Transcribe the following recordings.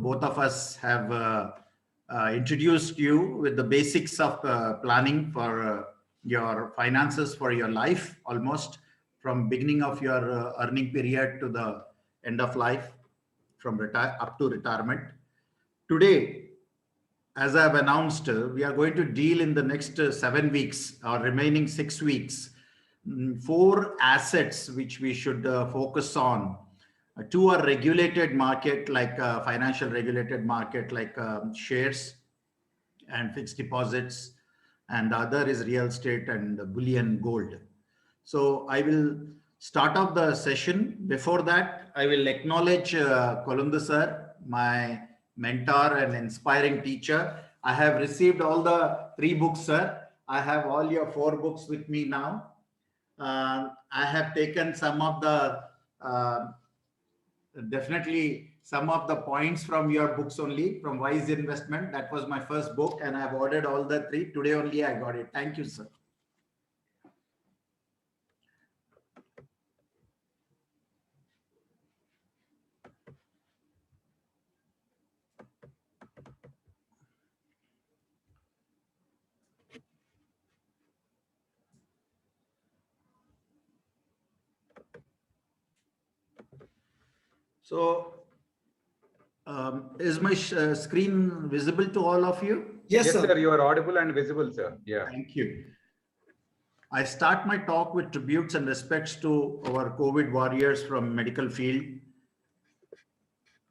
both of us have introduced you with the basics of planning for your finances for your life, almost from beginning of your earning period to the end of life, from retire up to retirement. Today, as I have announced, we are going to deal in the next 7 weeks or remaining 6 weeks, four assets which we should focus on. Two are regulated market, like financial regulated market, like shares and fixed deposits, and the other is real estate and bullion gold. So I will start off the session. Before that, I will acknowledge Kolundu sir, my mentor and inspiring teacher. I have received all the 3 books, sir. I have all your 4 books with me now. I have taken some of the definitely some of the points from your books only, from Wise Investment. That was my first book, and I've ordered all the 3. Today only I got it. Thank you, sir. So, is my screen visible to all of you? Yes, sir. You are audible and visible, sir. Yeah. Thank you. I start my talk with tributes and respects to our COVID warriors from medical field.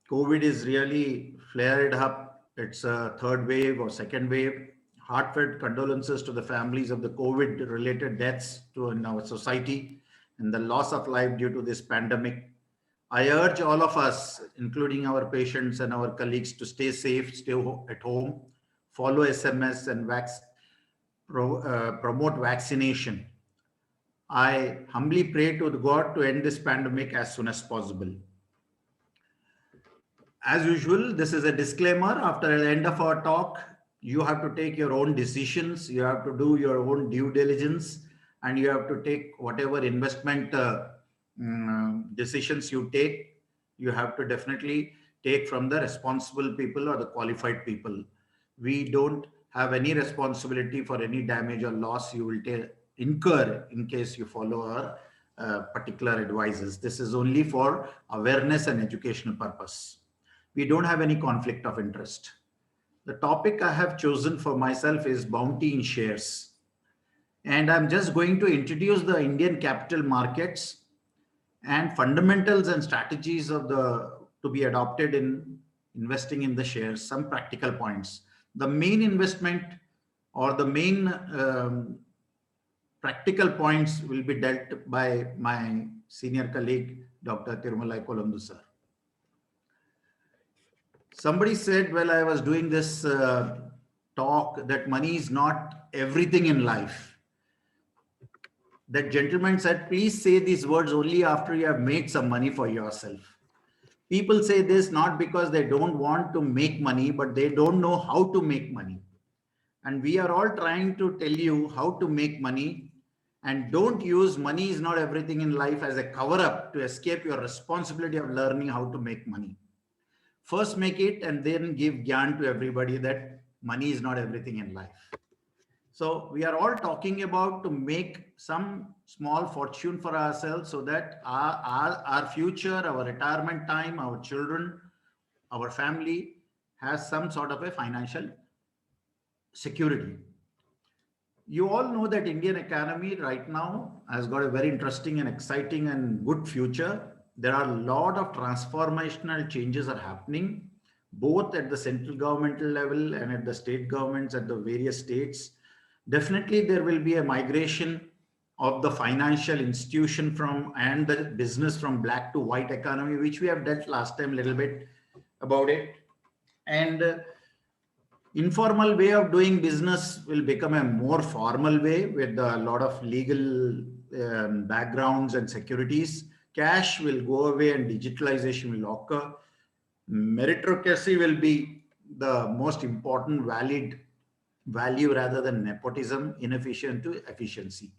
COVID is really flared up. It's a third wave or second wave. Heartfelt condolences to the families of the COVID-related deaths in our society and the loss of life due to this pandemic. I urge all of us, including our patients and our colleagues, to stay safe, stay at home, follow SMS and promote vaccination. I humbly pray to God to end this pandemic as soon as possible. As usual, this is a disclaimer. After the end of our talk, you have to take your own decisions. You have to do your own due diligence, and you have to take whatever investment decisions you take. You have to definitely take from the responsible people or the qualified people. We don't have any responsibility for any damage or loss you will incur in case you follow our particular advices. This is only for awareness and educational purpose. We don't have any conflict of interest. The topic I have chosen for myself is bounty in shares. And I'm just going to introduce the Indian capital markets and fundamentals and strategies of to be adopted in investing in the shares, some practical points. The main investment or the main practical points will be dealt by my senior colleague, Dr. Tirumalai Kolundu sir. Somebody said while I was doing this talk that money is not everything in life. That gentleman said, please say these words only after you have made some money for yourself. People say this not because they don't want to make money, but they don't know how to make money. And we are all trying to tell you how to make money, and don't use money is not everything in life as a cover up to escape your responsibility of learning how to make money. First make it and then give gyan to everybody that money is not everything in life. So we are all talking about to make some small fortune for ourselves so that our future, our retirement time, our children, our family has some sort of a financial security. You all know that Indian economy right now has got a very interesting and exciting and good future. There are a lot of transformational changes are happening, both at the central governmental level and at the state governments at the various states. Definitely, there will be a migration of the financial institution and the business from black to white economy, which we have dealt last time a little bit about it. And informal way of doing business will become a more formal way with a lot of legal backgrounds and securities. Cash will go away and digitalization will occur. Meritocracy will be the most important value rather than nepotism, inefficient to efficiency.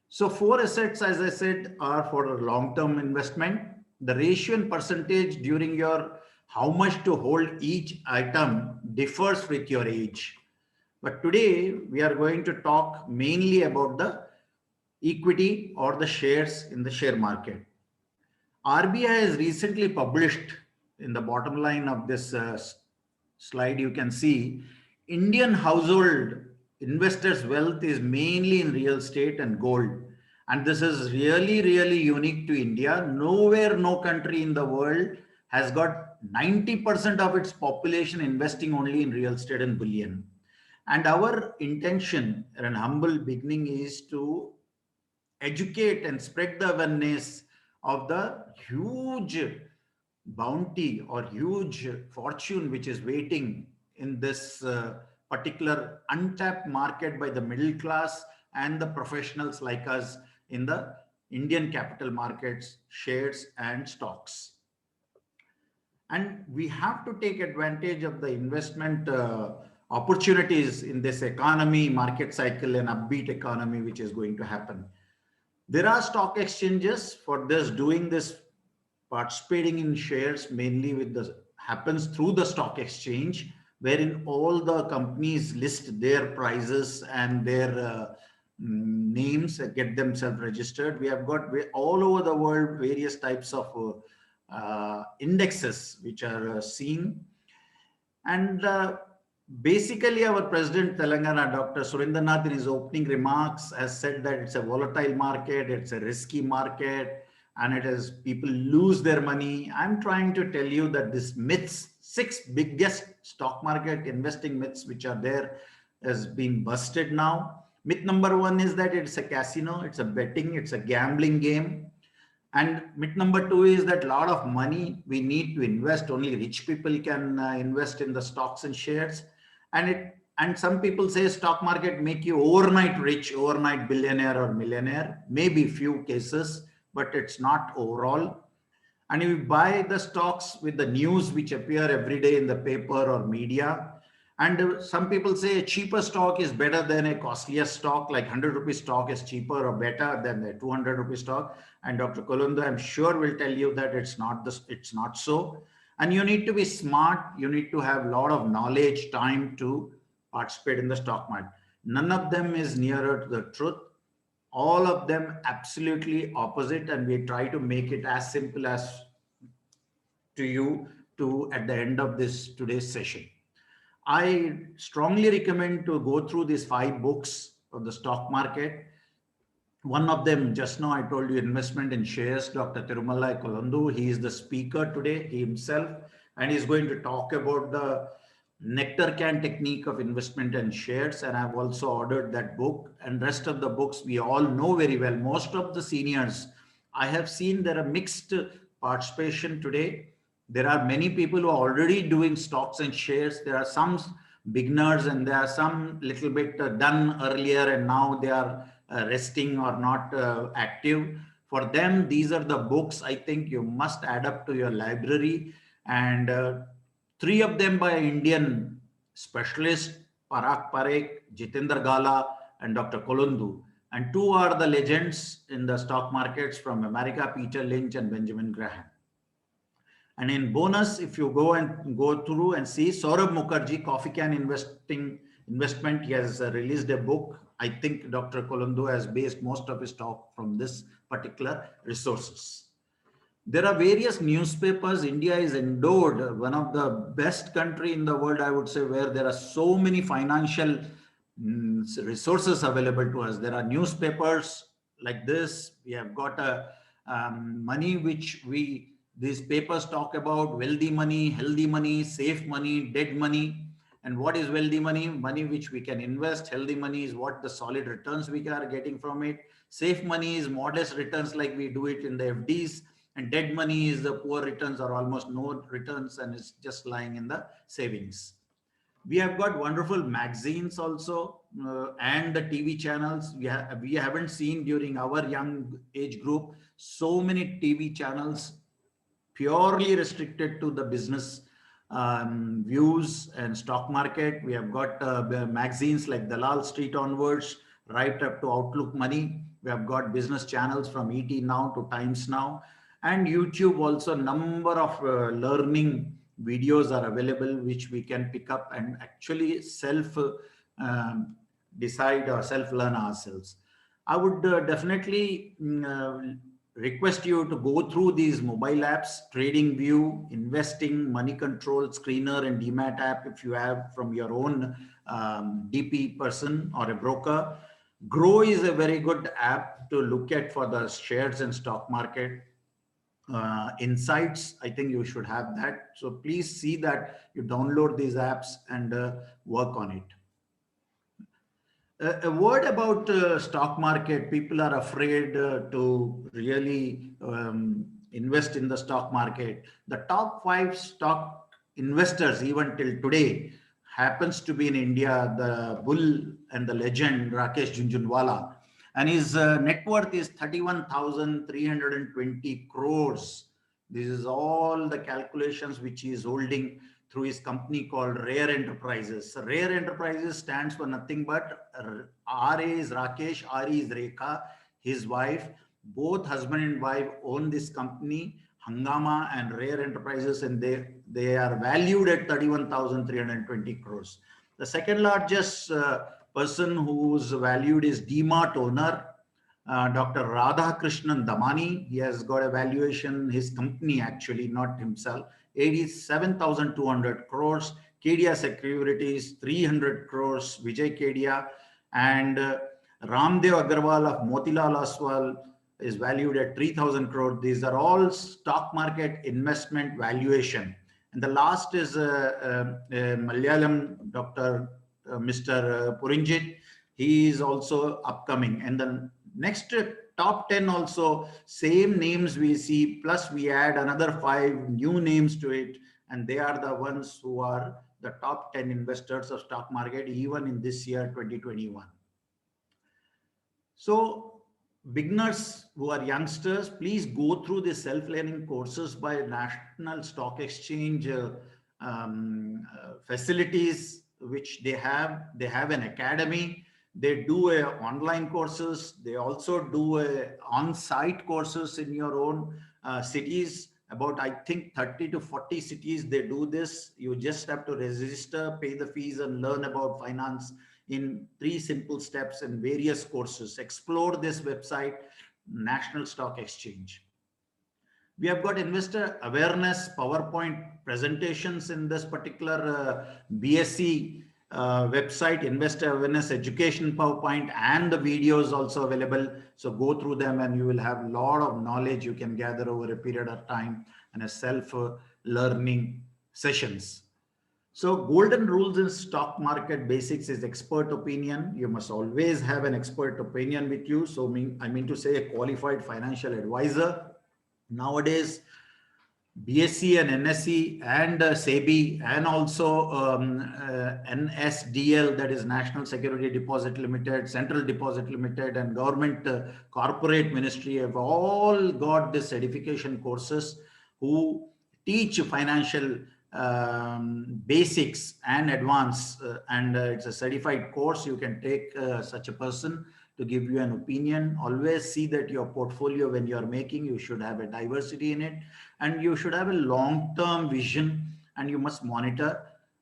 So 4 assets, as I said, are for long-term investment. The ratio and percentage during your how much to hold each item differs with your age. But today we are going to talk mainly about the equity or the shares in the share market. RBI has recently published, in the bottom line of this slide, you can see Indian household investors' wealth is mainly in real estate and gold. And this is really, really unique to India. Nowhere, no country in the world has got 90% of its population investing only in real estate and bullion. And our intention at an humble beginning is to educate and spread the awareness of the huge bounty or huge fortune which is waiting in this particular untapped market by the middle class and the professionals like us in the Indian capital markets, shares and stocks. And we have to take advantage of the investment opportunities in this economy, market cycle and upbeat economy which is going to happen. There are stock exchanges for this, doing this, participating in shares mainly with the happens through the stock exchange, wherein all the companies list their prices and their names, get themselves registered. We have got all over the world various types of indexes which are seen. And basically, our President Telangana, Dr. Surendranath, in his opening remarks, has said that it's a volatile market, it's a risky market, and it is people lose their money. I'm trying to tell you that this myths, 6 biggest stock market investing myths which are there, has been busted now. Myth number 1 is that it's a casino, it's a betting, it's a gambling game. And myth number 2 is that a lot of money we need to invest. Only rich people can invest in the stocks and shares. And some people say stock market make you overnight rich, overnight billionaire or millionaire. Maybe few cases, but it's not overall. And you buy the stocks with the news which appear every day in the paper or media. And some people say a cheaper stock is better than a costlier stock, like 100 rupee stock is cheaper or better than the 200 rupee stock. And Dr. Kolundu, I'm sure, will tell you that it's not so. And you need to be smart. You need to have a lot of knowledge, time to participate in the stock market. None of them is nearer to the truth. All of them absolutely opposite. And we try to make it as simple as to you to at the end of this today's session. I strongly recommend to go through these 5 books of the stock market. One of them, just now I told you, Investment in Shares, Dr. Tirumalai Kolundu. He is the speaker today, he himself, and he's going to talk about the nectar can technique of investment in shares. And I've also ordered that book, and rest of the books we all know very well. Most of the seniors, I have seen there are mixed participation today. There are many people who are already doing stocks and shares. There are some beginners and there are some little bit done earlier and now they are resting or not active. For them, these are the books I think you must add up to your library. And 3 of them by Indian specialists, Parag Parekh, Jitendra Gala, and Dr. Kolundu. And 2 are the legends in the stock markets from America, Peter Lynch and Benjamin Graham. And in bonus, if you go through and see Saurabh Mukherjee, Coffee Can Investment, he has released a book. I think Dr. Kolundu has based most of his talk from this particular resources. There are various newspapers. India is endowed, one of the best country in the world, I would say, where there are so many financial resources available to us. There are newspapers like this. We have got money which these papers talk about: wealthy money, healthy money, safe money, dead money. And what is wealthy money? Money which we can invest. Healthy money is what the solid returns we are getting from it. Safe money is modest returns like we do it in the FDs. And dead money is the poor returns or almost no returns and it's just lying in the savings. We have got wonderful magazines also and the TV channels. We haven't seen during our young age group so many TV channels purely restricted to the business views and stock market. We have got magazines like Dalal Street onwards, right up to Outlook Money. We have got business channels from ET Now to Times Now, and YouTube also. Number of learning videos are available which we can pick up and actually self decide or self learn ourselves. I would definitely request you to go through these mobile apps: Trading View, Investing, Money Control, Screener, and DMAT app if you have from your own DP person or a broker. Grow is a very good app to look at for the shares and stock market. Insights, I think you should have that. So please see that you download these apps and work on it. A word about stock market. People are afraid to really invest in the stock market. The top 5 stock investors, even till today, happens to be in India, the bull and the legend Rakesh Jhunjhunwala, and his net worth is 31,320 crores. This is all the calculations which he is holding through his company called Rare Enterprises. So Rare Enterprises stands for nothing but RA is Rakesh, RE is Rekha, his wife. Both husband and wife own this company, Hungama and Rare Enterprises, and they are valued at 31,320 crores. The second largest person who's valued is DMart owner, Dr. Radhakrishnan Damani. He has got a valuation, his company actually, not himself, 87,200 crores. Kedia Securities, 300 crores, Vijay Kedia. And Ramdev Agarwal of Motilal Oswal is valued at 3,000 crores. These are all stock market investment valuation. And the last is Malayalam Dr. Mr. Purinjit. He is also upcoming. And the next top 10 also, same names we see, plus we add another 5 new names to it. And they are the ones who are the top 10 investors of stock market, even in this year, 2021. So beginners who are youngsters, please go through the self-learning courses by National Stock Exchange facilities, which they have. They have an academy. They do online courses. They also do on-site courses in your own cities. About, I think, 30 to 40 cities, they do this. You just have to register, pay the fees, and learn about finance in 3 simple steps and various courses. Explore this website, National Stock Exchange. We have got investor awareness PowerPoint presentations in this particular BSc website, Investor Awareness Education PowerPoint, and the videos also available. So go through them and you will have a lot of knowledge you can gather over a period of time, and a self-learning sessions. So golden rules in stock market basics is expert opinion. You must always have an expert opinion with you. So I mean to say, a qualified financial advisor. Nowadays, BSE and NSE and SEBI and also NSDL, that is National Security Deposit Limited, Central Deposit Limited, and Government Corporate Ministry have all got this certification courses who teach financial basics and advance, and it's a certified course. You can take such a person to give you an opinion. Always see that your portfolio, when you are making, you should have a diversity in it, and you should have a long-term vision, and you must monitor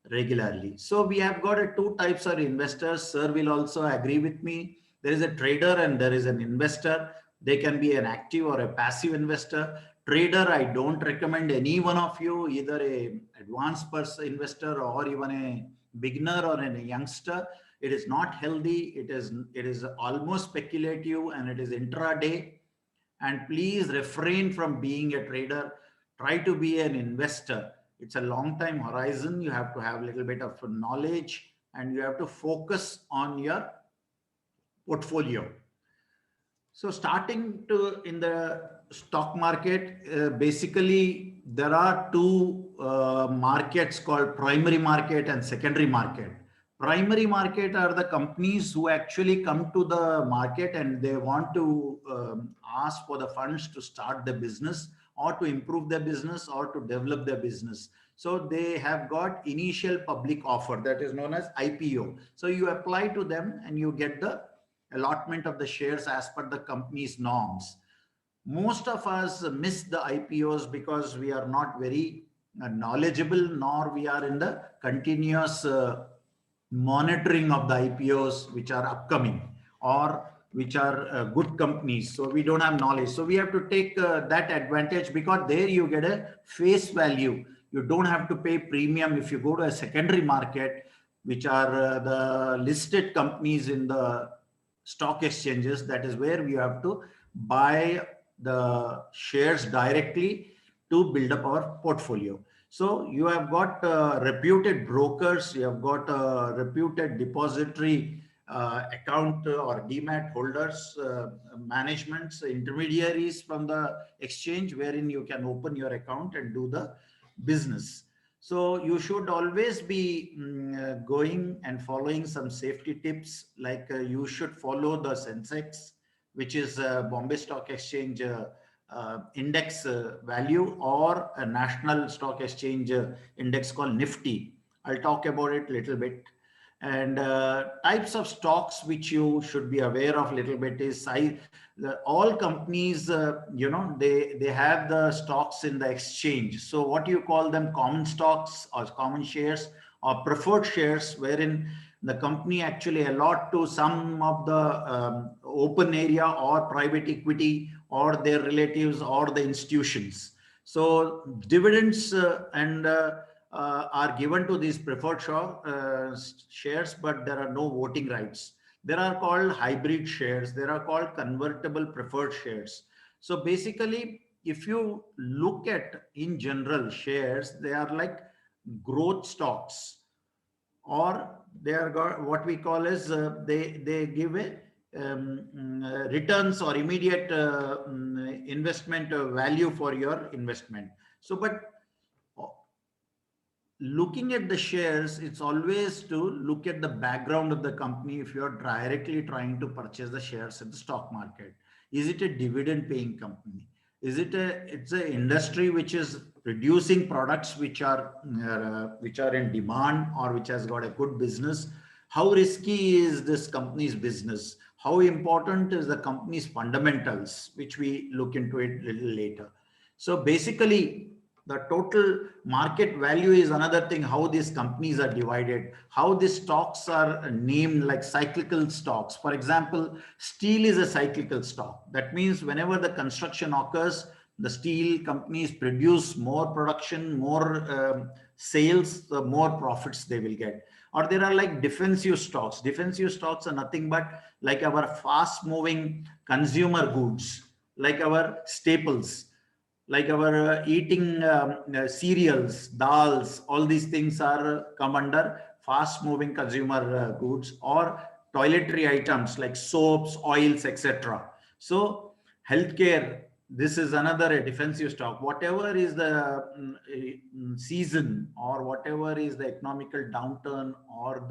regularly. So we have got 2 types of investors. Sir will also agree with me. There is a trader and there is an investor. They can be an active or a passive investor. Trader, I don't recommend any one of you, either a advanced person investor or even a beginner or a youngster. It is not healthy. It is almost speculative, and it is intraday. And please refrain from being a trader. Try to be an investor. It's a long time horizon. You have to have a little bit of knowledge, and you have to focus on your portfolio. So starting in the stock market, basically there are 2 markets called primary market and secondary market. Primary market are the companies who actually come to the market and they want to ask for the funds to start the business or to improve their business or to develop their business. So they have got initial public offer, that is known as IPO. So you apply to them and you get the allotment of the shares as per the company's norms. Most of us miss the IPOs because we are not very knowledgeable, nor we are in the continuous monitoring of the IPOs which are upcoming or which are good companies. So we don't have knowledge. So we have to take that advantage, because there you get a face value. You don't have to pay premium if you go to a secondary market, which are the listed companies in the stock exchanges. That is where we have to buy the shares directly to build up our portfolio. So you have got reputed brokers, you have got reputed depository account or demat holders, managements, intermediaries from the exchange, wherein you can open your account and do the business. So you should always be going and following some safety tips, like you should follow the Sensex, which is Bombay Stock Exchange index value, or a national stock exchange index called Nifty. I'll talk about it a little bit. And types of stocks which you should be aware of a little bit is all companies, they have the stocks in the exchange. So what you call them, common stocks or common shares or preferred shares, wherein the company actually allot to some of the open area or private equity or their relatives or the institutions. So dividends are given to these preferred shares, but there are no voting rights. There are called hybrid shares. There are called convertible preferred shares. So basically, if you look at in general shares, they are like growth stocks, or they are got what we call as they give a returns or immediate investment value for your investment. So, but looking at the shares, it's always to look at the background of the company. If you're directly trying to purchase the shares in the stock market, is it a dividend paying company? Is it it's an industry which is producing products which are in demand, or which has got a good business? How risky is this company's business? How important is the company's fundamentals, which we look into it a little later. So basically, the total market value is another thing, how these companies are divided, how these stocks are named like cyclical stocks. For example, steel is a cyclical stock. That means whenever the construction occurs, the steel companies produce more production, more sales, the more profits they will get. Or there are like defensive stocks. Defensive stocks are nothing but like our fast moving consumer goods, like our staples, like our eating cereals, dals, all these things are come under fast moving consumer goods, or toiletry items like soaps, oils, etc. So healthcare, this is another defensive stock. Whatever is the season, or whatever is the economical downturn, or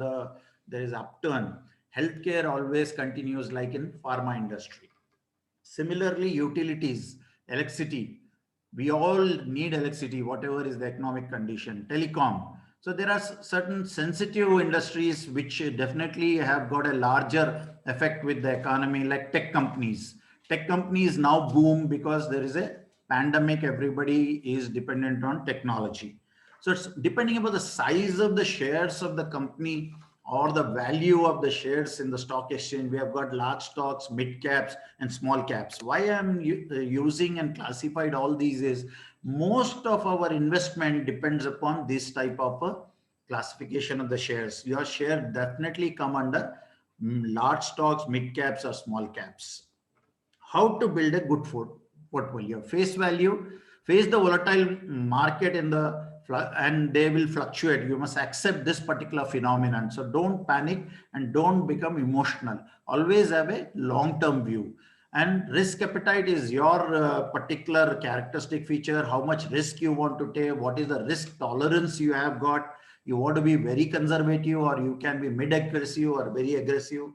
there is upturn, healthcare always continues, like in pharma industry. Similarly, utilities, electricity, we all need electricity, whatever is the economic condition. Telecom. So there are certain sensitive industries which definitely have got a larger effect with the economy, like tech companies. Tech companies now boom because there is a pandemic. Everybody is dependent on technology. So it's depending upon the size of the shares of the company or the value of the shares in the stock exchange. We have got large stocks, mid caps, and small caps. Why I'm using and classified all these is most of our investment depends upon this type of a classification of the shares. Your share definitely come under large stocks, mid caps, or small caps. How to build a good portfolio? Face value, face the volatile market and they will fluctuate. You must accept this particular phenomenon. So don't panic and don't become emotional. Always have a long-term view. And risk appetite is your particular characteristic feature. How much risk you want to take? What is the risk tolerance you have got? You want to be very conservative, or you can be mid-aggressive or very aggressive.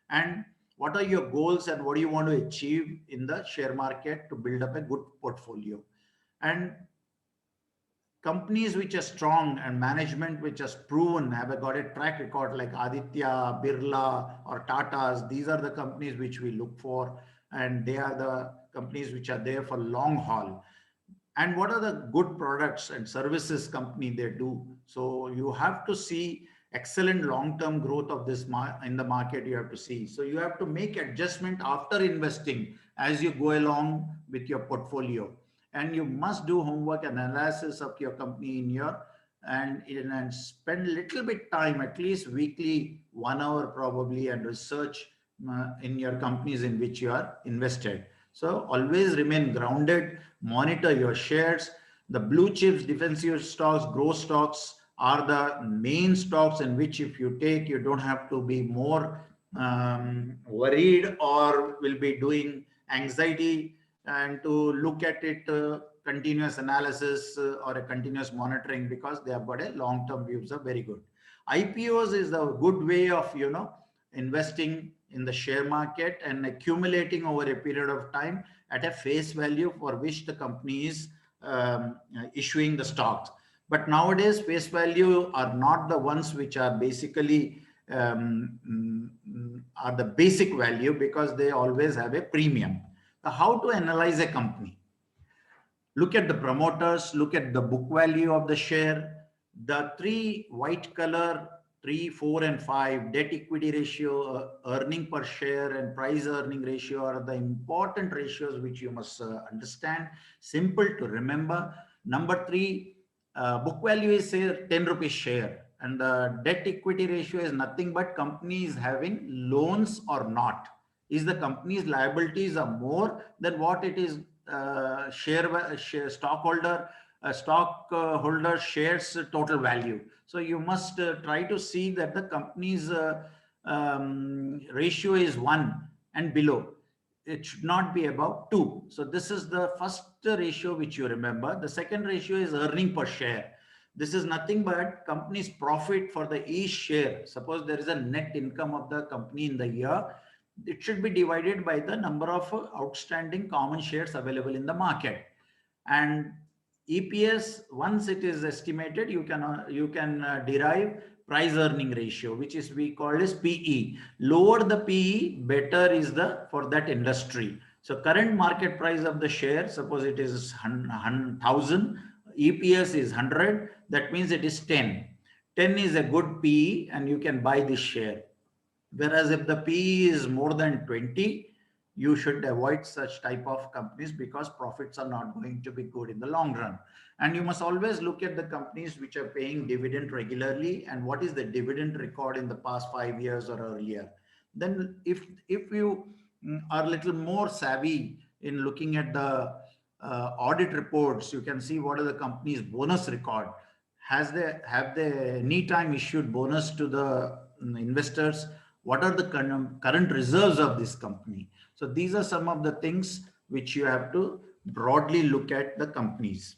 And what are your goals and what do you want to achieve in the share market to build up a good portfolio? And companies which are strong and management which has proven, have got a track record, like Aditya, Birla, or Tata's. These are the companies which we look for, and they are the companies which are there for long haul. and what are the good products and services company they do. So you have to see excellent long-term growth of this in the market. You have to see, so you have to make adjustment after investing as you go along with your portfolio, and you must do homework analysis of your company in your and spend little bit time, at least weekly, 1 hour probably, and research in your companies in which you are invested. So always remain grounded, monitor your shares. The blue chips, defensive stocks, growth stocks are the main stocks in which if you take, you don't have to be more worried or will be doing anxiety and to look at it continuous analysis or a continuous monitoring, because they have got a long-term views are very good. IPOs is a good way of, investing in the share market and accumulating over a period of time at a face value for which the company is issuing the stocks. But nowadays, face value are not the ones which are basically are the basic value, because they always have a premium. So how to analyze a company? Look at the promoters, look at the book value of the share, the three white color, 3, 4, and 5, debt equity ratio, earning per share, and price earning ratio are the important ratios which you must understand. Simple to remember. Number 3, book value is say 10 rupees share, and the debt equity ratio is nothing but company is having loans or not. Is the company's liabilities are more than what it is stockholder shares total value. So you must try to see that the company's ratio is 1 and below. It should not be above 2. So this is the first ratio which you remember. The second ratio is earning per share. This is nothing but company's profit for the each share. Suppose there is a net income of the company in the year, it should be divided by the number of outstanding common shares available in the market. And EPS, once it is estimated, you can derive price earning ratio, which is we call as PE. Lower the PE, better is the for that industry. So current market price of the share, suppose it is 1,000, EPS is 100, that means it is 10. 10 is a good PE and you can buy this share. Whereas if the PE is more than 20, you should avoid such type of companies, because profits are not going to be good in the long run. And you must always look at the companies which are paying dividend regularly and what is the dividend record in the past 5 years or earlier. Then if you are a little more savvy in looking at the audit reports, you can see what are the company's bonus record. Have they any time issued bonus to the investors? What are the current reserves of this company? So these are some of the things which you have to broadly look at the companies.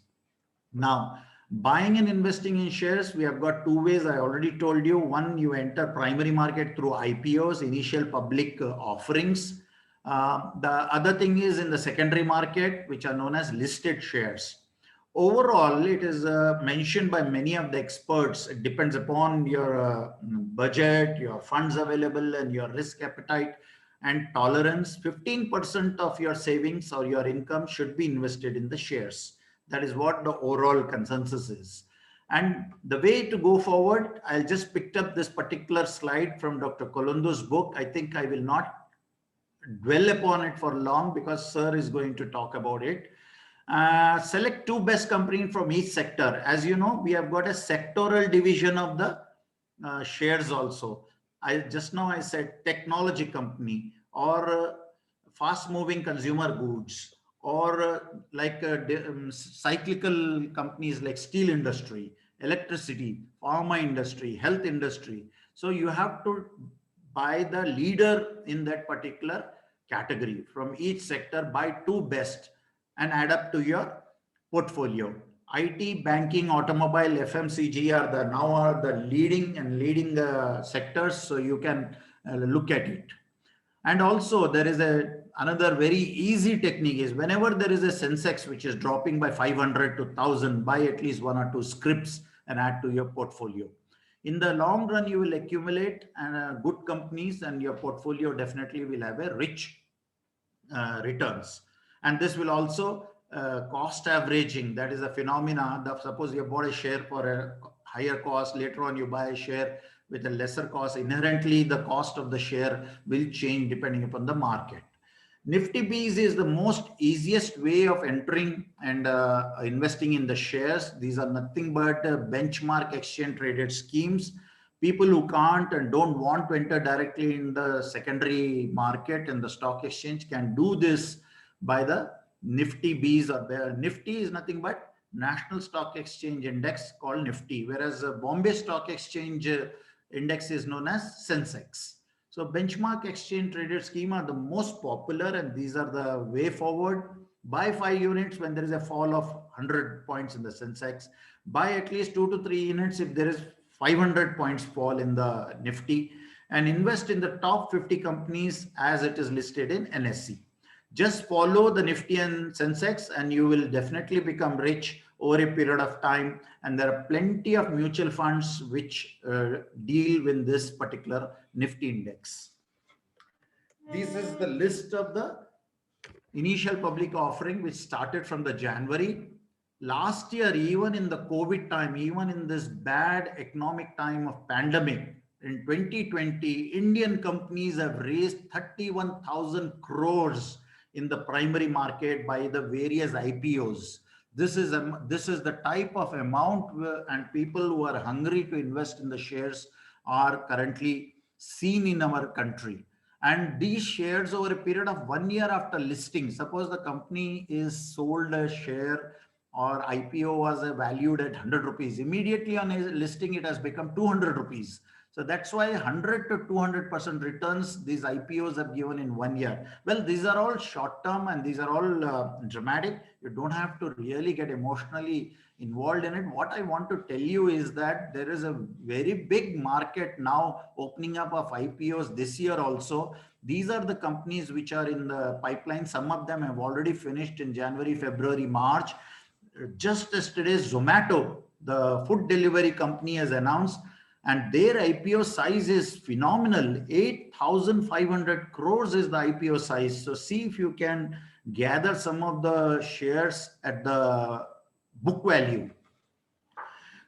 Now, buying and investing in shares, we have got 2 ways. I already told you. One, you enter primary market through IPOs, initial public offerings. The other thing is in the secondary market, which are known as listed shares. Overall, it is mentioned by many of the experts. It depends upon your budget, your funds available, and your risk appetite and tolerance. 15% of your savings or your income should be invested in the shares. That is what the overall consensus is. And the way to go forward, I just picked up this particular slide from Dr. Kolondu's book. I think I will not dwell upon it for long because sir is going to talk about it. Select 2 best companies from each sector. As you know, we have got a sectoral division of the shares also. Just now I said technology company, or fast moving consumer goods, or cyclical companies like steel industry, electricity, pharma industry, health industry. So you have to buy the leader in that particular category from each sector, buy 2 best and add up to your portfolio. IT, banking, automobile, FMCG are the leading sectors, so you can look at it. And also there is another very easy technique is whenever there is a Sensex which is dropping by 500 to 1000, buy at least 1 or 2 scripts and add to your portfolio. In the long run, you will accumulate good companies and your portfolio definitely will have a rich returns. And this will also cost averaging. That is a phenomena. Suppose you bought a share for a higher cost, later on you buy a share with a lesser cost. Inherently, the cost of the share will change depending upon the market. Nifty Bees is the most easiest way of entering and investing in the shares. These are nothing but benchmark exchange traded schemes. People who can't and don't want to enter directly in the secondary market and the stock exchange can do this by the Nifty Bees. Or the Nifty is nothing but National Stock Exchange Index called Nifty, whereas Bombay Stock Exchange Index is known as Sensex. So benchmark exchange traded scheme are the most popular, and these are the way forward. Buy 5 units when there is a fall of 100 points in the Sensex. Buy at least 2 to 3 units if there is 500 points fall in the Nifty, and invest in the top 50 companies as it is listed in NSE. Just follow the Nifty and Sensex and you will definitely become rich over a period of time. And there are plenty of mutual funds which deal with this particular Nifty index. This is the list of the initial public offering which started from the January. Last year, even in the COVID time, even in this bad economic time of pandemic, in 2020, Indian companies have raised 31,000 crores in the primary market by the various IPOs. This is the type of amount and people who are hungry to invest in the shares are currently seen in our country. And these shares over a period of 1 year after listing, suppose the company is sold a share or IPO was valued at 100 rupees, immediately on a listing it has become 200 rupees. So that's why 100 to 200% returns these IPOs have given in 1 year. Well, these are all short term and these are all dramatic. You don't have to really get emotionally involved in it. What I want to tell you is that there is a very big market now opening up of IPOs this year also. These are the companies which are in the pipeline. Some of them have already finished in January, February, March. Just yesterday, Zomato, the food delivery company, has announced, and their IPO size is phenomenal. 8,500 crores is the IPO size. So see if you can gather some of the shares at the book value.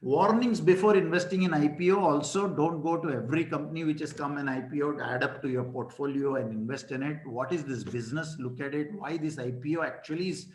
Warnings before investing in IPO: also don't go to every company which has come an IPO to add up to your portfolio and invest in it. What is this business? Look at it. Why this IPO actually is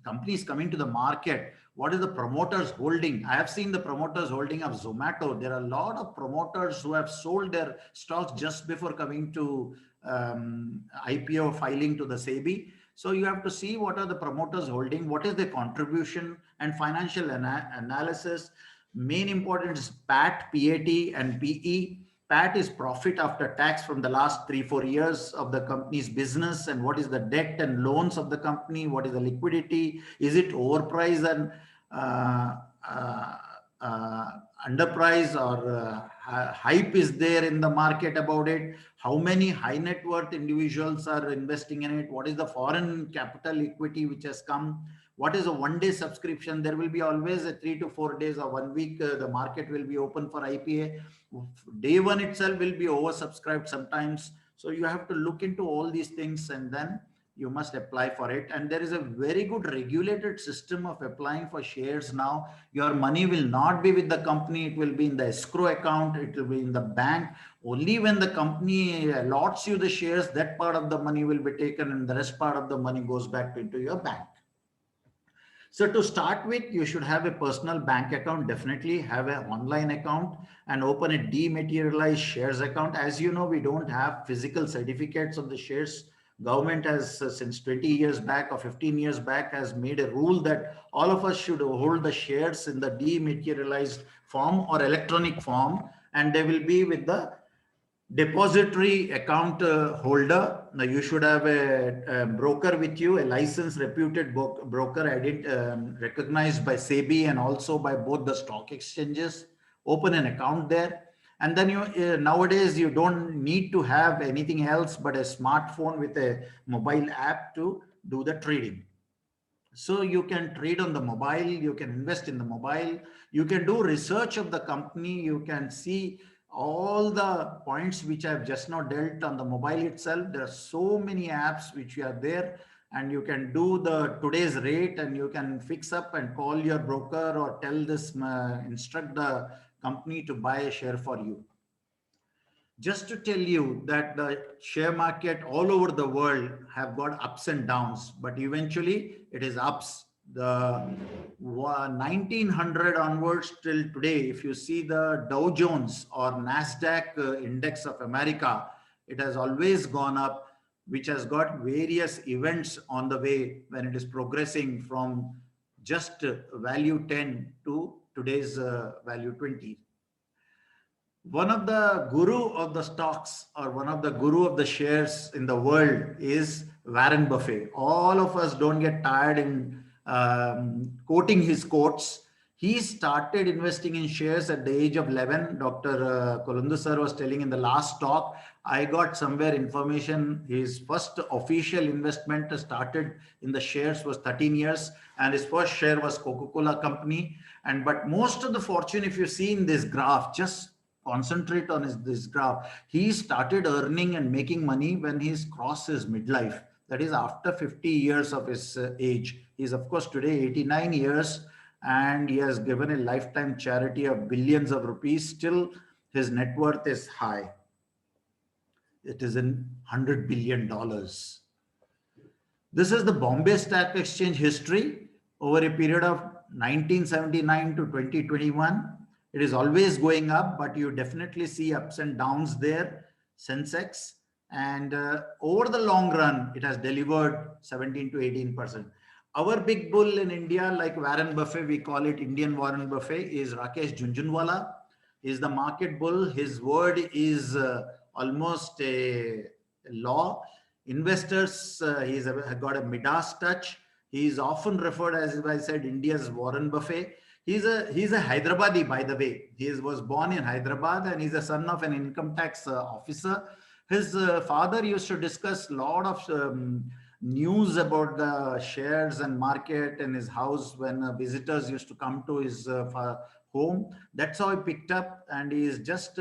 companies coming to the market. What is the promoters holding? I have seen the promoters holding of Zomato. There are a lot of promoters who have sold their stocks just before coming to IPO filing to the SEBI. So you have to see what are the promoters holding, what is the contribution, and financial analysis. Main important is PAT, PAT, and PE. PAT is profit after tax from the last 3-4 years of the company's business, and what is the debt and loans of the company, what is the liquidity, is it overpriced and underpriced, or hype is there in the market about it, how many high net worth individuals are investing in it, what is the foreign capital equity which has come, what is a one-day subscription. There will be always a 3 to 4 days or 1 week the market will be open for IPA. Day one itself will be oversubscribed sometimes. So you have to look into all these things and then you must apply for it. And there is a very good regulated system of applying for shares now. Your money will not be with the company. It will be in the escrow account. It will be in the bank. Only when the company allots you the shares, that part of the money will be taken and the rest part of the money goes back into your bank. So to start with, you should have a personal bank account, definitely have an online account and open a dematerialized shares account. As you know, we don't have physical certificates of the shares. Government has since 20 years back or 15 years back has made a rule that all of us should hold the shares in the dematerialized form or electronic form, and they will be with the depository account holder. Now you should have a broker with you, a licensed reputed broker recognized by SEBI and also by both the stock exchanges. Open an account there. And then you nowadays you don't need to have anything else but a smartphone with a mobile app to do the trading. So you can trade on the mobile, you can invest in the mobile, you can do research of the company, you can see all the points which I've just now dealt on the mobile itself. There are so many apps which are there, and you can do the today's rate, and you can fix up and call your broker or tell this, instruct the company to buy a share for you. Just to tell you that the share market all over the world have got ups and downs, but eventually it is ups. The 1900 onwards till today, if you see the Dow Jones or NASDAQ index of America, it has always gone up, which has got various events on the way when it is progressing from just value 10 to today's value 20. One of the guru of the stocks, or one of the guru of the shares in the world, is Warren Buffett. All of us don't get tired in quoting his quotes. He started investing in shares at the age of 11. Dr. Kolundu sir was telling in the last talk, I got somewhere information, his first official investment started in the shares was 13 years, and his first share was Coca-Cola company. But most of the fortune, if you see in this graph, just concentrate on this graph, he started earning and making money when he's crossed his midlife. That is after 50 years of his age. He's of course today 89 years, and he has given a lifetime charity of billions of rupees. Still his net worth is high. It is in $100 billion. This is the Bombay Stock Exchange history over a period of 1979 to 2021. It is always going up, but you definitely see ups and downs there, Sensex. And over the long run, it has delivered 17 to 18%. Our big bull in India, like Warren Buffett, we call it Indian Warren Buffett, is Rakesh Jhunjhunwala. He is the market bull. His word is almost a law. Investors, he's got a Midas touch. He is often referred, as I said, India's Warren Buffett. He's a Hyderabadi, by the way. He was born in Hyderabad, and he's the son of an income tax officer. His father used to discuss a lot of news about the shares and market in his house when visitors used to come to his home. That's how he picked up, and he is just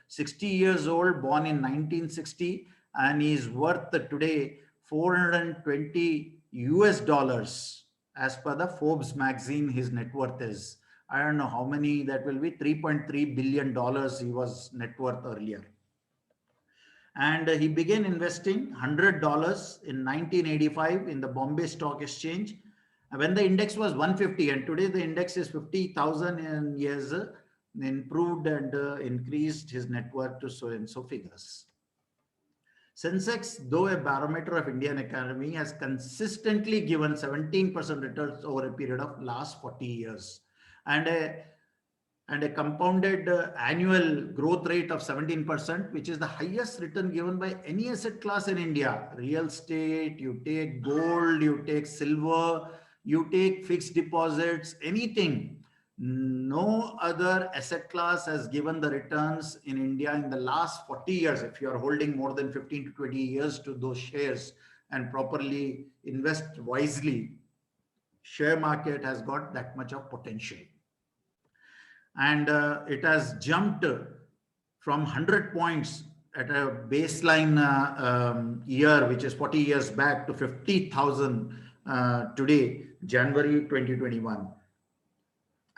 60 years old, born in 1960, and he is worth today 420 US dollars. As per the Forbes magazine, his net worth is, I don't know how many that will be, $3.3 billion he was net worth earlier. And he began investing $100 in 1985 in the Bombay Stock Exchange when the index was 150, and today the index is 50,000, and he has improved and increased his net worth to so and so figures. Sensex, though a barometer of Indian economy, has consistently given 17% returns over a period of last 40 years, and a compounded annual growth rate of 17%, which is the highest return given by any asset class in India. Real estate, you take gold, you take silver, you take fixed deposits, anything. No other asset class has given the returns in India in the last 40 years. If you are holding more than 15 to 20 years to those shares and properly invest wisely, share market has got that much of potential. And it has jumped from 100 points at a baseline year, which is 40 years back, to 50,000 today, January 2021.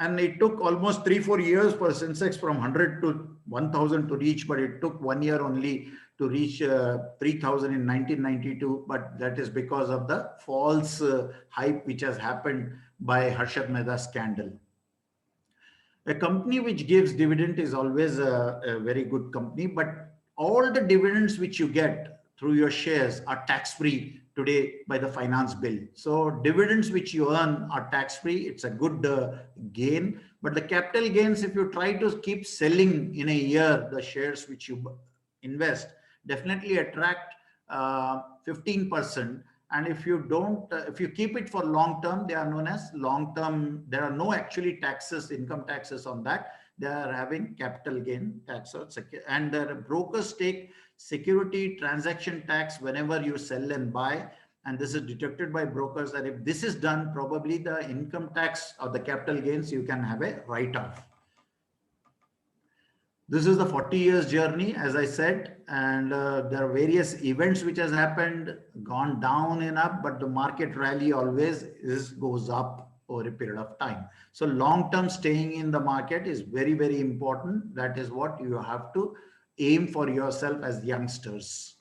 And it took almost 3-4 years for Sensex from 100 to 1000 to reach, but it took 1 year only to reach 3000 in 1992. But that is because of the false hype which has happened by Harshad Mehta scandal. A company which gives dividend is always a very good company, but all the dividends which you get through your shares are tax-free today by the finance bill. So dividends which you earn are tax-free. It's a good gain, but the capital gains, if you try to keep selling in a year, the shares which you invest definitely attract 15%. And if you don't, if you keep it for long term, they are known as long term. There are no actually taxes, income taxes on that. They are having capital gain tax, and the brokers take security transaction tax whenever you sell and buy, and this is deducted by brokers. And if this is done, probably the income tax or the capital gains, you can have a write-off. This is the 40 years journey, as I said, and there are various events which has happened, gone down and up, but the market rally always goes up over a period of time. So long-term staying in the market is very, very important. That is what you have to aim for yourself as youngsters.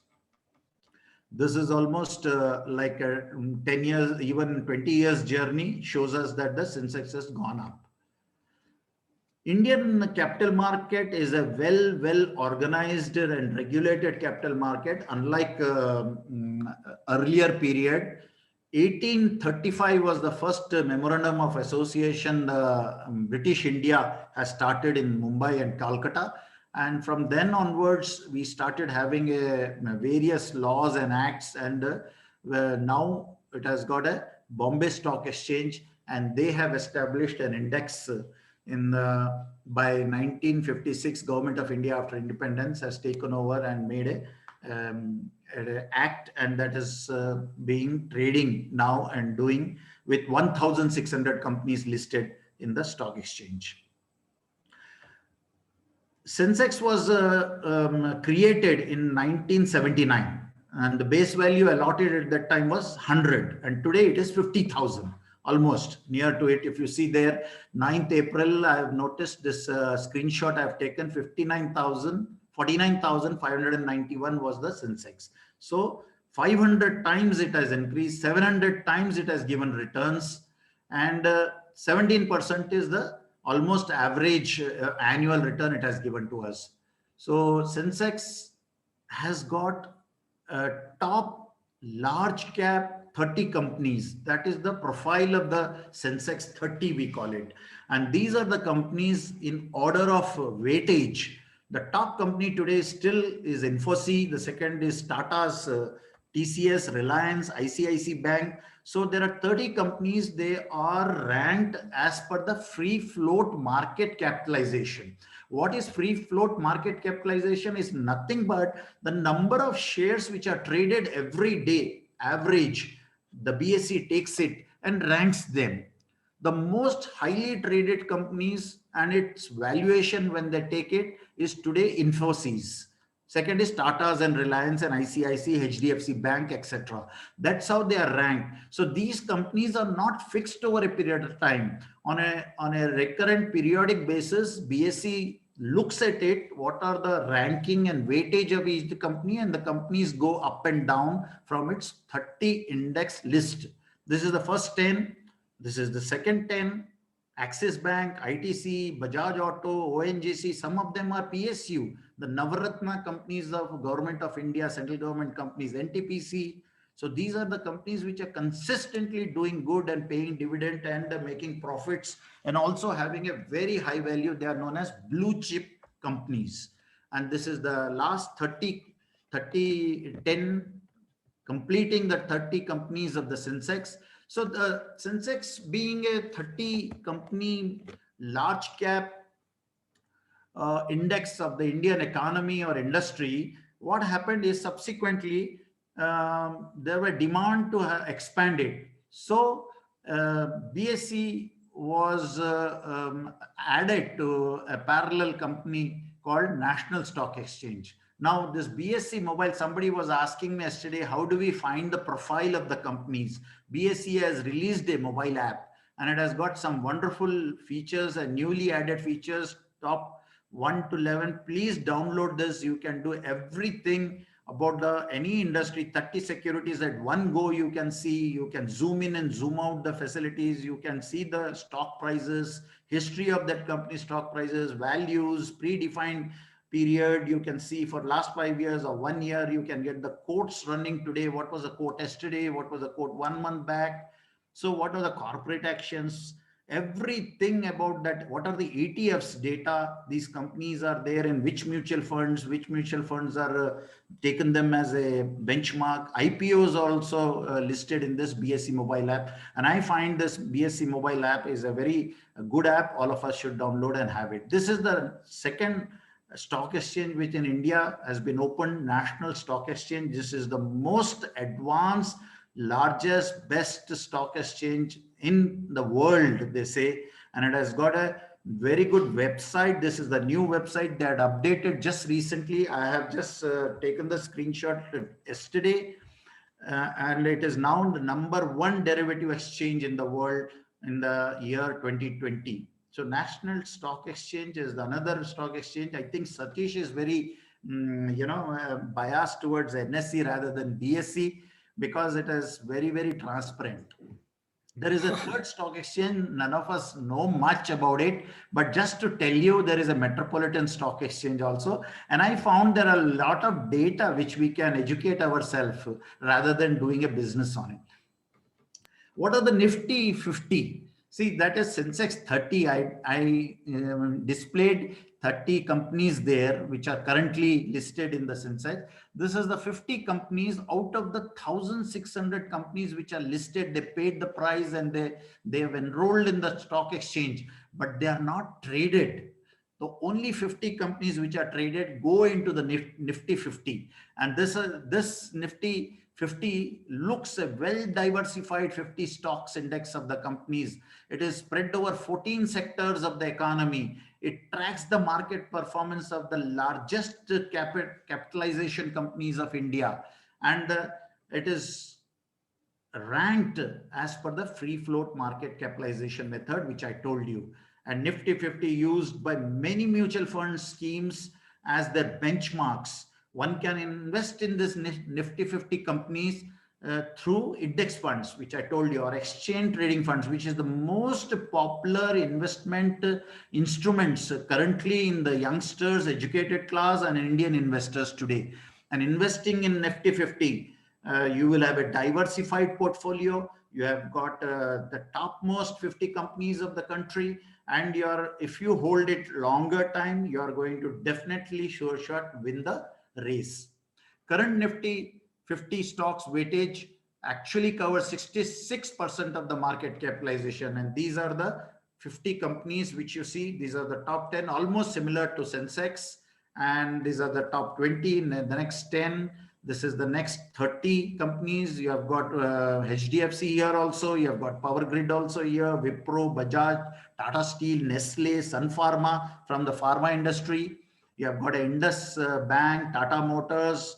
This is almost like a 10 years, even 20 years journey shows us that the Sensex has gone up. Indian capital market is a well organized and regulated capital market, unlike earlier period. 1835 was the first memorandum of association British India has started in Mumbai and Calcutta. And from then onwards, we started having various laws and acts, and now it has got a Bombay Stock Exchange, and they have established an index in by 1956. Government of India, after independence, has taken over and made an act, and that is being trading now and doing with 1,600 companies listed in the stock exchange. Sensex was created in 1979, and the base value allotted at that time was 100, and today it is 50,000, almost near to it. If you see there, 9th April, I have noticed this screenshot I have taken. 49,591 was the Sensex. So 500 times it has increased, 700 times it has given returns, and 17% is the almost average annual return it has given to us. So Sensex has got top large cap 30 companies. That is the profile of the Sensex 30, we call it. And these are the companies in order of weightage. The top company today still is Infosys. The second is Tata's TCS, Reliance, ICICI Bank. So there are 30 companies. They are ranked as per the free float market capitalization. What is free float market capitalization? Is nothing but the number of shares which are traded every day, average. The BSE takes it and ranks them. The most highly traded companies and its valuation when they take it is today Infosys. Second is Tata's and Reliance and ICICI, HDFC Bank, etc. That's how they are ranked. So these companies are not fixed over a period of time. On a recurrent periodic basis, BSE looks at it, what are the ranking and weightage of each company, and the companies go up and down from its 30 index list. This is the first 10. This is the second 10. Axis Bank, ITC, Bajaj Auto, ONGC, some of them are PSU, the Navaratna companies of Government of India, central government companies, NTPC. So these are the companies which are consistently doing good and paying dividend and making profits, and also having a very high value. They are known as blue chip companies. And this is the last 10, completing the 30 companies of the Sensex. So the Sensex being a 30 company large cap index of the Indian economy or industry, what happened is subsequently there were demand to expand it. So BSE was added to a parallel company called National Stock Exchange. Now this BSE Mobile, somebody was asking me yesterday, how do we find the profile of the companies? BSE has released a mobile app, and it has got some wonderful features and newly added features, top 1 to 11. Please download this. You can do everything about any industry. 30 securities at one go. You can see, you can zoom in and zoom out the facilities. You can see the stock prices, history of that company stock prices, values, predefined period. You can see for last 5 years or 1 year. You can get the quotes running today. What was the quote yesterday? What was the quote 1 month back? So what are the corporate actions? Everything about that. What are the ETFs data? These companies are there in which mutual funds are taken them as a benchmark. IPOs also listed in this BSE mobile app. And I find this BSE mobile app is a very good app. All of us should download and have it. This is the second stock exchange which in India has been opened, National Stock Exchange. This is the most advanced, largest, best stock exchange in the world, they say, and it has got a very good website. This is the new website that updated just recently. I have just taken the screenshot yesterday, and it is now the #1 derivative exchange in the world in the year 2020. So National Stock Exchange is another stock exchange. I think Satish is very, biased towards NSE rather than BSE, because it is very, very transparent. There is a third stock exchange. None of us know much about it, but just to tell you, there is a Metropolitan Stock Exchange also. And I found there are a lot of data which we can educate ourselves rather than doing a business on it. What are the Nifty 50? See, that is Sensex 30. I displayed 30 companies there, which are currently listed in the Sensex. This is the 50 companies out of the 1,600 companies which are listed. They paid the price and they have enrolled in the stock exchange, but they are not traded. So only 50 companies which are traded go into the Nifty 50. And this Nifty 50 looks a well diversified 50 stocks index of the companies. It is spread over 14 sectors of the economy. It tracks the market performance of the largest capitalization companies of India. And it is ranked as per the free float market capitalization method, which I told you. And Nifty 50 used by many mutual fund schemes as their benchmarks. One can invest in this Nifty 50 companies through index funds, which I told you, or exchange trading funds, which is the most popular investment instruments currently in the youngsters, educated class, and Indian investors today. And investing in Nifty 50, you will have a diversified portfolio. You have got the topmost 50 companies of the country, and if you hold it longer time, you are going to definitely sure shot win the race. Current Nifty 50 stocks weightage actually covers 66% of the market capitalization, and these are the 50 companies which you see. These are the top 10, almost similar to Sensex, and these are the top 20 in the next 10. This is the next 30 companies. You have got HDFC here also. You have got Power Grid also here, Wipro, Bajaj, Tata Steel, Nestle, Sun Pharma from the pharma industry. You have got Indus Bank, Tata Motors,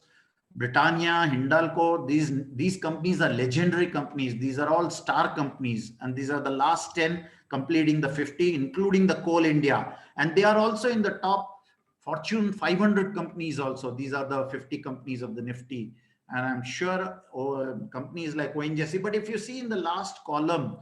Britannia, Hindalco. These companies are legendary companies. These are all star companies. And these are the last 10 completing the 50, including the Coal India. And they are also in the top Fortune 500 companies also. These are the 50 companies of the Nifty. And I'm sure companies like ONGC. But if you see in the last column,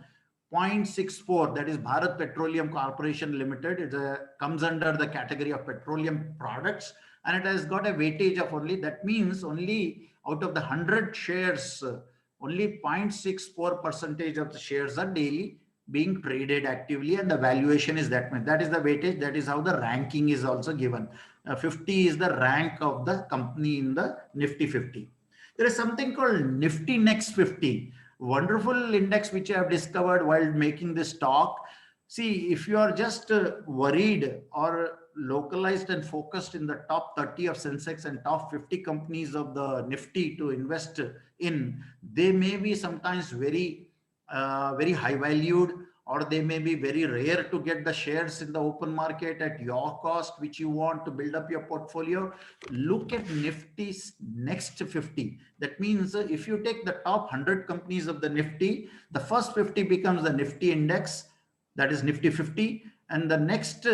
0.64, that is Bharat Petroleum Corporation Limited. It comes under the category of petroleum products, and it has got a weightage of only, that means only out of the 100 shares, only 0.64% of the shares are daily being traded actively, and the valuation is that much. That is the weightage. That is how the ranking is also given. 50 is the rank of the company in the Nifty 50. There is something called Nifty Next 50. Wonderful index which I have discovered while making this talk. See, if you are just worried or localized and focused in the top 30 of Sensex and top 50 companies of the Nifty to invest in, they may be sometimes very high valued, or they may be very rare to get the shares in the open market at your cost, which you want to build up your portfolio. Look at Nifty's Next 50. That means if you take the top 100 companies of the Nifty, the first 50 becomes the Nifty index, that is Nifty 50, and the next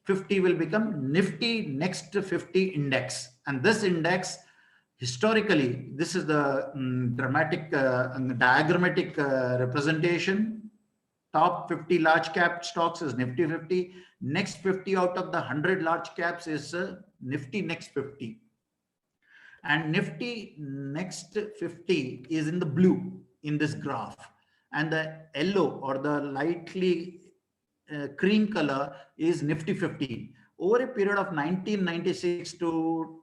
50 will become Nifty Next 50 index. And this index, historically, this is the diagrammatic representation. Top 50 large cap stocks is Nifty 50. Next 50 out of the 100 large caps is Nifty Next 50. And Nifty Next 50 is in the blue in this graph. And the yellow or the lightly cream color is Nifty 50. Over a period of 1996 to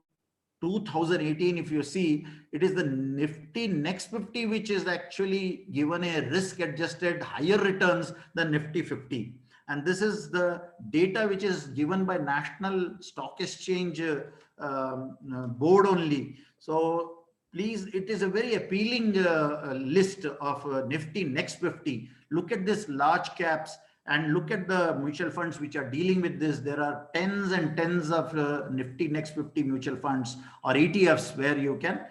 2018, if you see, it is the Nifty Next 50 which is actually given a risk adjusted higher returns than Nifty 50. And this is the data which is given by National Stock Exchange board only. So please, it is a very appealing list of Nifty Next 50. Look at this large caps. And look at the mutual funds which are dealing with this. There are tens and tens of Nifty Next 50 mutual funds or ETFs where you can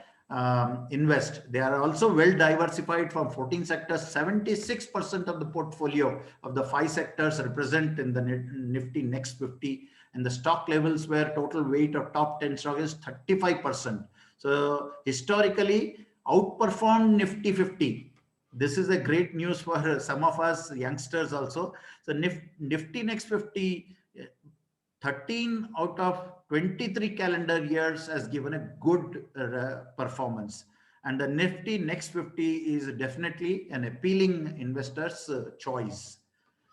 invest. They are also well diversified from 14 sectors. 76% of the portfolio of the 5 sectors represent in the Nifty Next 50. And the stock levels where total weight of top 10 stock is 35%. So historically outperformed Nifty 50. This is a great news for some of us youngsters also. So Nifty Next 50, 13 out of 23 calendar years has given a good performance. And the Nifty Next 50 is definitely an appealing investor's choice.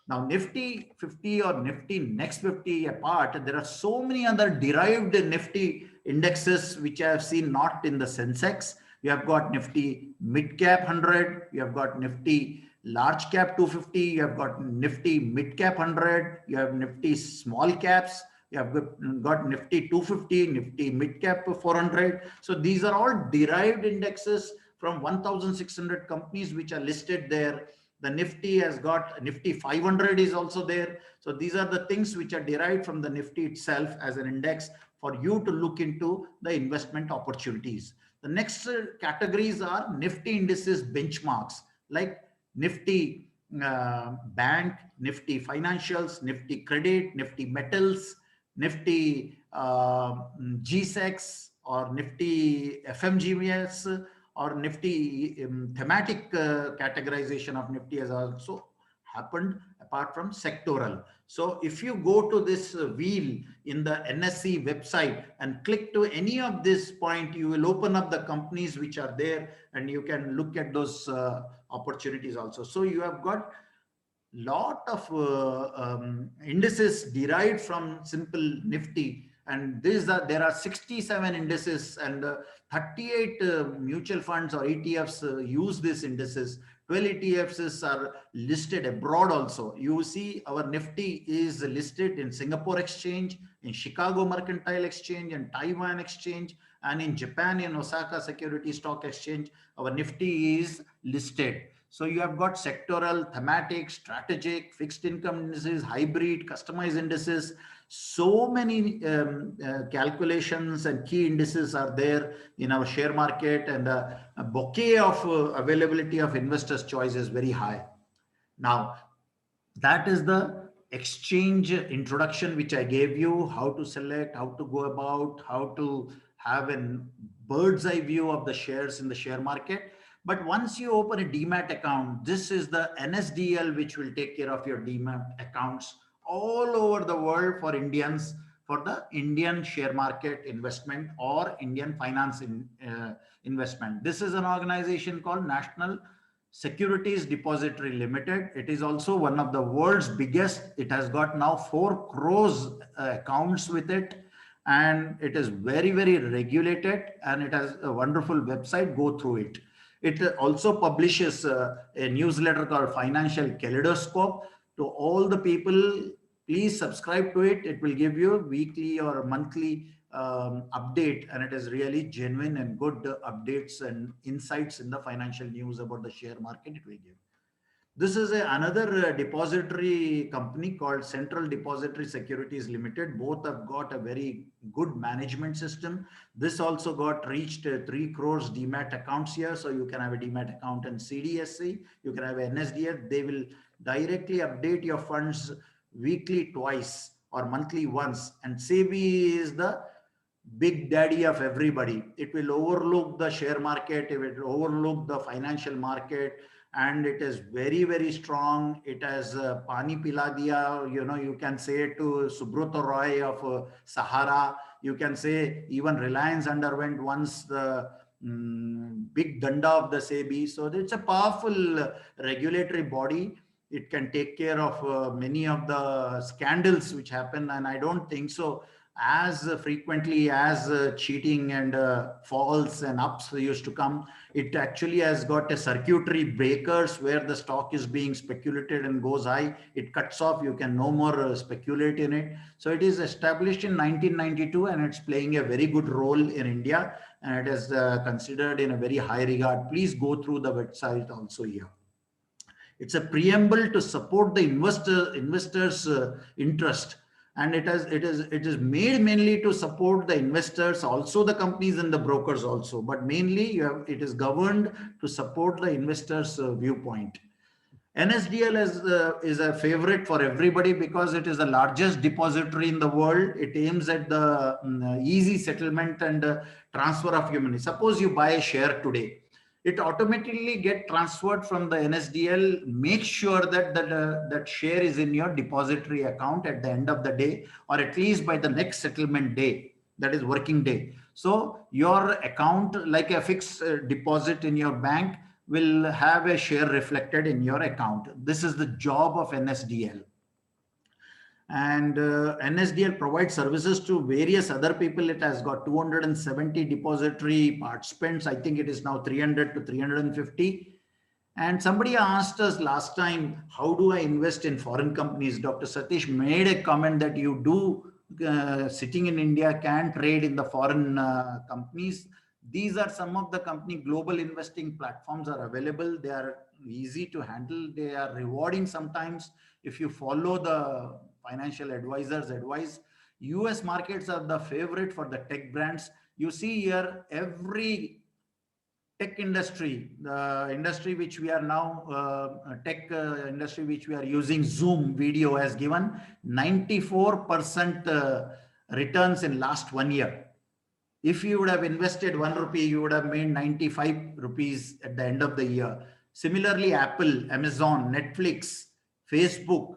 Now, Nifty 50 or Nifty Next 50 apart, there are so many other derived Nifty indexes which I have seen not in the Sensex. You have got Nifty Mid Cap 100, you have got Nifty Large Cap 250, you have got Nifty Mid Cap 100, you have Nifty Small Caps, you have got Nifty 250, Nifty Mid Cap 400. So these are all derived indexes from 1,600 companies which are listed there. The Nifty has got Nifty 500 is also there. So these are the things which are derived from the Nifty itself as an index for you to look into the investment opportunities. The next categories are Nifty indices benchmarks like Nifty Bank, Nifty Financials, Nifty Credit, Nifty Metals, Nifty GSEX or Nifty FMGVS or Nifty thematic categorization of Nifty has also happened apart from sectoral. So if you go to this wheel in the NSE website and click to any of this point, you will open up the companies which are there and you can look at those opportunities also. So you have got lot of indices derived from simple Nifty, and there are 67 indices and 38 mutual funds or ETFs use these indices. 12 ETFs are listed abroad also. You see our Nifty is listed in Singapore Exchange, in Chicago Mercantile Exchange, and Taiwan Exchange, and in Japan in Osaka Security Stock Exchange. Our Nifty is listed. So you have got sectoral, thematic, strategic, fixed income indices, hybrid, customized indices. So many calculations and key indices are there in our share market, and a bouquet of availability of investors' choice is very high. Now, that is the exchange introduction which I gave you, how to select, how to go about, how to have a bird's eye view of the shares in the share market. But once you open a demat account, this is the NSDL which will take care of your demat accounts all over the world for Indians, for the Indian share market investment or Indian finance investment. This is an organization called National Securities Depository Limited. It is also one of the world's biggest. It has got now 4 crores accounts with it, and it is very, very regulated, and it has a wonderful website. Go through it. It also publishes a newsletter called Financial Kaleidoscope to all the people. Please subscribe to it. It will give you a weekly or monthly update, and it is really genuine and good updates and insights in the financial news about the share market it will give. This is another depository company called Central Depository Securities Limited. Both have got a very good management system. This also got reached 3 crores demat accounts here. So you can have a demat account in CDSC. You can have an NSDL. They will directly update your funds weekly twice or monthly once. And SEBI is the big daddy of everybody. It will overlook the share market. It will overlook the financial market. And it is very, very strong. It has Pani Piladiya, you can say to Subrata Roy of Sahara. You can say even Reliance underwent once the big danda of the SEBI. So it's a powerful regulatory body. It can take care of many of the scandals which happen. And I don't think so as frequently as cheating and falls and ups used to come. It actually has got a circuitry breakers where the stock is being speculated and goes high. It cuts off. You can no more speculate in it. So it is established in 1992 and it's playing a very good role in India, and it is considered in a very high regard. Please go through the website also here. It's a preamble to support the investors' interest, and it is made mainly to support the investors, also the companies and the brokers also, but mainly it is governed to support the investors' viewpoint. NSDL is a favorite for everybody because it is the largest depository in the world. It aims at the easy settlement and transfer of your money. Suppose you buy a share today, it automatically get transferred from the NSDL. Make sure that that share is in your depository account at the end of the day, or at least by the next settlement day, that is working day. So your account, like a fixed deposit in your bank, will have a share reflected in your account. This is the job of NSDL. And NSDL provides services to various other people. It has got 270 depository participants. I think it is now 300 to 350. And somebody asked us last time, how do I invest in foreign companies? Dr. Satish made a comment that you do, sitting in India, can trade in the foreign companies. These are some of the company global investing platforms are available. They are easy to handle. They are rewarding sometimes if you follow the financial advisors advice. US markets are the favorite for the tech brands. You see here every tech industry, the industry which we are now, tech industry which we are using, Zoom video, has given 94% returns in last 1 year. If you would have invested 1 rupee, you would have made 95 rupees at the end of the year. Similarly, Apple, Amazon, Netflix, Facebook,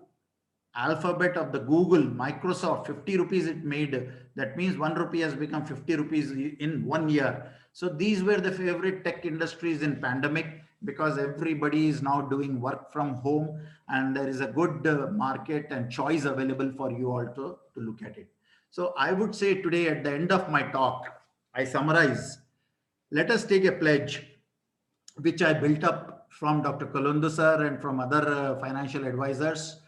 Alphabet of the Google, Microsoft, 50 rupees it made. That means 1 rupee has become 50 rupees in 1 year. So these were the favorite tech industries in pandemic, because everybody is now doing work from home, and there is a good market and choice available for you all to look at it. So I would say today at the end of my talk, I summarize, let us take a pledge, which I built up from Dr. Kolundu sir and from other financial advisors.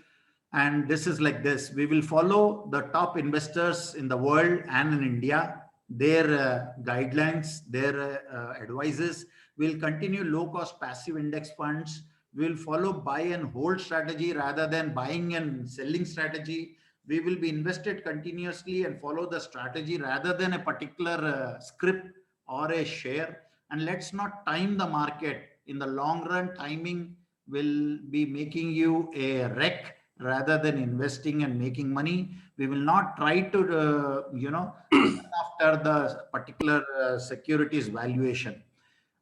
And this is like this: we will follow the top investors in the world and in India, their guidelines, their advices. We'll continue low cost passive index funds. We'll follow buy and hold strategy rather than buying and selling strategy. We will be invested continuously and follow the strategy rather than a particular script or a share. And let's not time the market. In the long run, timing will be making you a wreck rather than investing and making money. We will not try to, run after the particular securities valuation.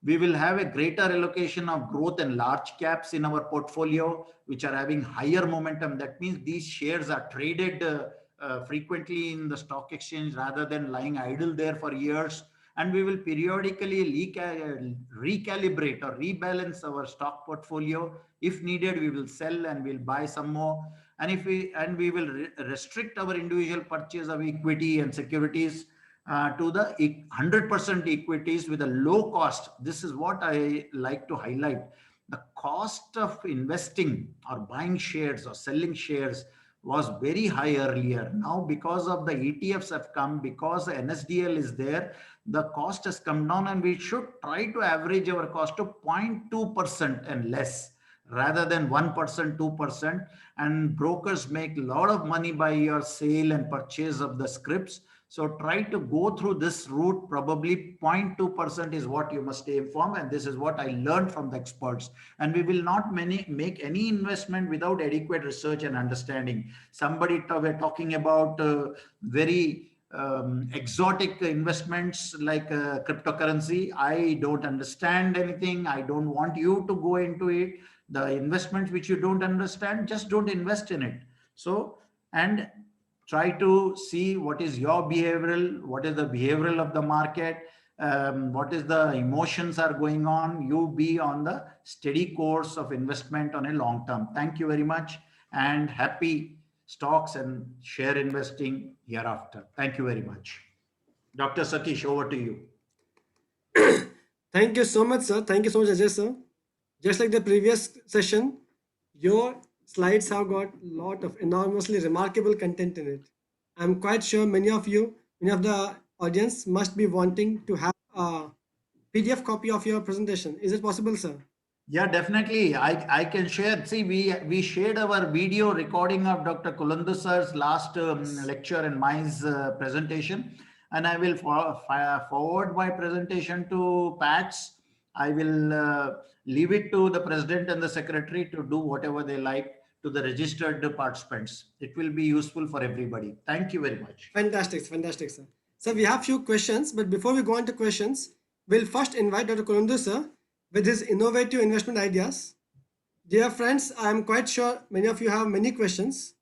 We will have a greater allocation of growth and large caps in our portfolio, which are having higher momentum. That means these shares are traded frequently in the stock exchange rather than lying idle there for years. And we will periodically recalibrate or rebalance our stock portfolio. If needed, we will sell and we'll buy some more. And we will restrict our individual purchase of equity and securities to the 100% equities with a low cost. This is what I like to highlight. The cost of investing or buying shares or selling shares was very high earlier. Now, because of the ETFs have come, because the NSDL is there, the cost has come down, and we should try to average our cost to 0.2% and less rather than 1%, 2%. And brokers make a lot of money by your sale and purchase of the scripts. So try to go through this route. Probably 0.2% is what you must aim for. And this is what I learned from the experts. And we will not make any investment without adequate research and understanding. Somebody were talking about very exotic investments like cryptocurrency. I don't understand anything. I don't want you to go into it. The investments which you don't understand, just don't invest in it. So, and try to see what is your behavioral, what is the behavioral of the market, what is the emotions are going on. You be on the steady course of investment on a long term. Thank you very much, and happy stocks and share investing hereafter. Thank you very much. Dr. Satish, over to you. Thank you so much, sir. Thank you so much, Ajay, sir. Just like the previous session, your slides have got a lot of enormously remarkable content in it. I'm quite sure many of the audience must be wanting to have a PDF copy of your presentation. Is it possible, sir? Yeah, definitely. I can share. See, we shared our video recording of Dr. Kulandu sir's last lecture and my presentation, and I will forward my presentation to Pat's. I will leave it to the president and the secretary to do whatever they like to the registered participants. It will be useful for everybody. Thank you very much. Fantastic, fantastic, sir. So we have few questions, but before we go on to questions, we'll first invite Dr. Kulundu sir with his innovative investment ideas. Dear friends, I am quite sure many of you have many questions.